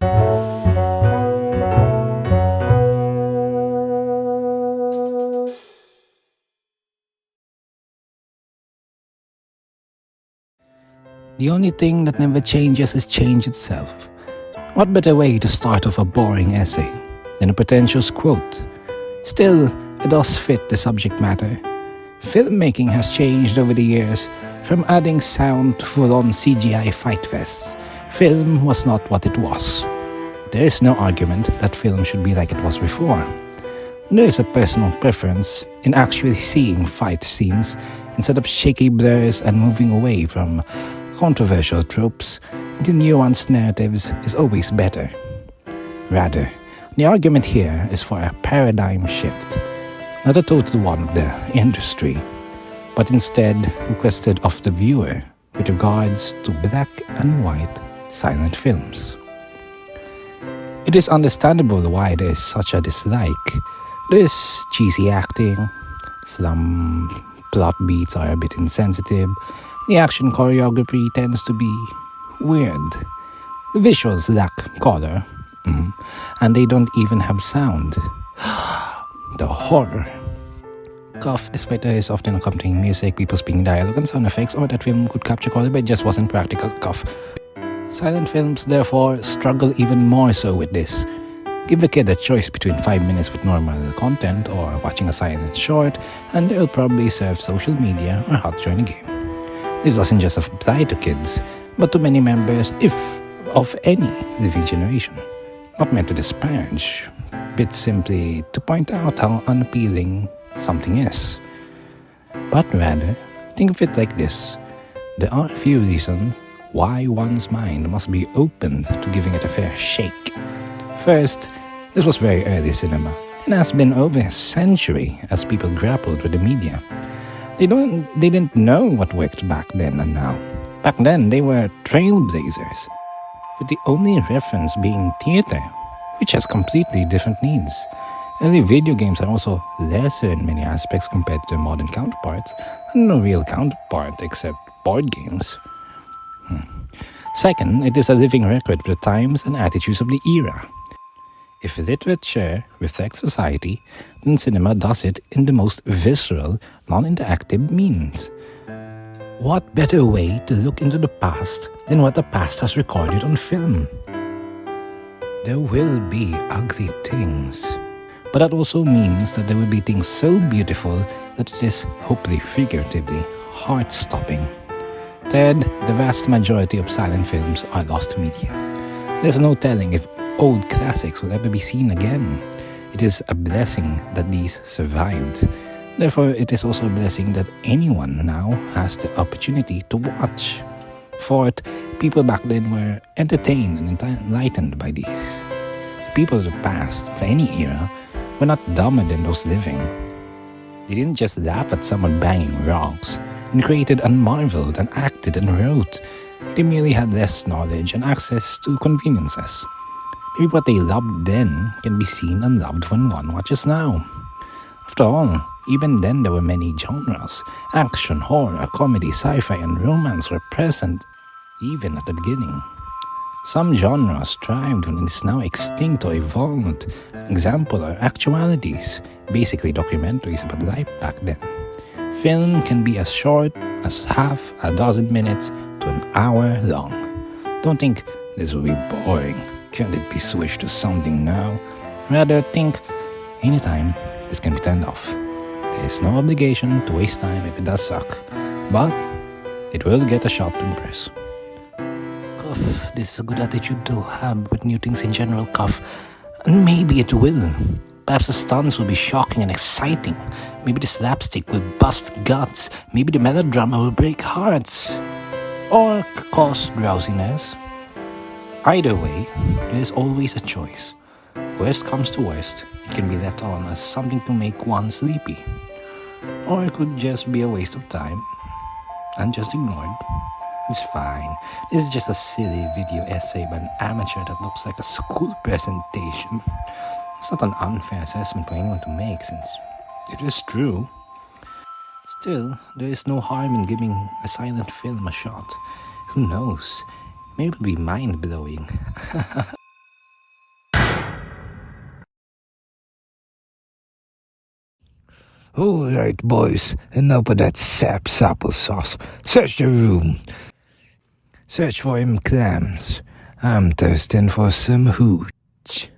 The only thing that never changes is change itself. What better way to start off a boring essay than a pretentious quote? Still, it does fit the subject matter. Filmmaking has changed over the years, from adding sound to full-on CGI fight fests. Film was not what it was. There is no argument that film should be like it was before. There is a personal preference in actually seeing fight scenes instead of shaky blurs, and moving away from controversial tropes into nuanced narratives is always better. Rather, the argument here is for a paradigm shift, not a total one of the industry, but instead requested of the viewer with regards to black and white silent films. It is understandable why there is such a dislike. This cheesy acting, some plot beats are a bit insensitive, the action choreography tends to be weird, the visuals lack color, and they don't even have sound. The horror. Cough, despite there is often accompanying music, people speaking dialogue and sound effects, or that film could capture color, but it just wasn't practical. Cough. Silent films, therefore, struggle even more so with this. Give the kid a choice between 5 minutes with normal content or watching a silent short, and they'll probably surf social media or hot join a game. This doesn't just apply to kids, but to many members, if of any living generation. Not meant to disparage, but simply to point out how unappealing something is. But rather, think of it like this. There are a few reasons why one's mind must be opened to giving it a fair shake. First, this was very early cinema, and has been over a century as people grappled with the media. They didn't know what worked back then and now. Back then, they were trailblazers, with the only reference being theater, which has completely different needs. Early video games are also lesser in many aspects compared to their modern counterparts, and no real counterpart except board games. Second, it is a living record of the times and attitudes of the era. If literature reflects society, then cinema does it in the most visceral, non-interactive means. What better way to look into the past than what the past has recorded on film? There will be ugly things, but that also means that there will be things so beautiful that it is, hopefully figuratively, heart-stopping. Third, the vast majority of silent films are lost to media. There's no telling if old classics will ever be seen again. It is a blessing that these survived. Therefore, it is also a blessing that anyone now has the opportunity to watch. Fourth, people back then were entertained and enlightened by these. The people of the past, of any era, were not dumber than those living. They didn't just laugh at someone banging rocks, and created and marveled and acted and wrote. They merely had less knowledge and access to conveniences. Maybe what they loved then can be seen and loved when one watches now. After all, even then there were many genres. Action, horror, comedy, sci-fi, and romance were present even at the beginning. Some genres thrived when it is now extinct or evolved. Example are actualities, basically documentaries about life back then. Film can be as short as half a dozen minutes to an hour long. Don't think this will be boring. Can't it be switched to something now? Rather think, anytime this can be turned off. There is no obligation to waste time if it does suck, but it will get a shot to impress. Cough, this is a good attitude to have with new things in general, cough. And maybe it will. Perhaps the stunts will be shocking and exciting. Maybe the slapstick will bust guts. Maybe the melodrama will break hearts. Or cause drowsiness. Either way, there is always a choice. Worst comes to worst, it can be left on as something to make one sleepy. Or it could just be a waste of time and just ignored. It's fine. This is just a silly video essay by an amateur that looks like a school presentation. It's not an unfair assessment for anyone to make, since it is true. Still, there is no harm in giving a silent film a shot. Who knows? Maybe it'll be mind-blowing. All right, boys, enough of that sap's applesauce. Search the room. Search for him clams. I'm thirsting for some hooch.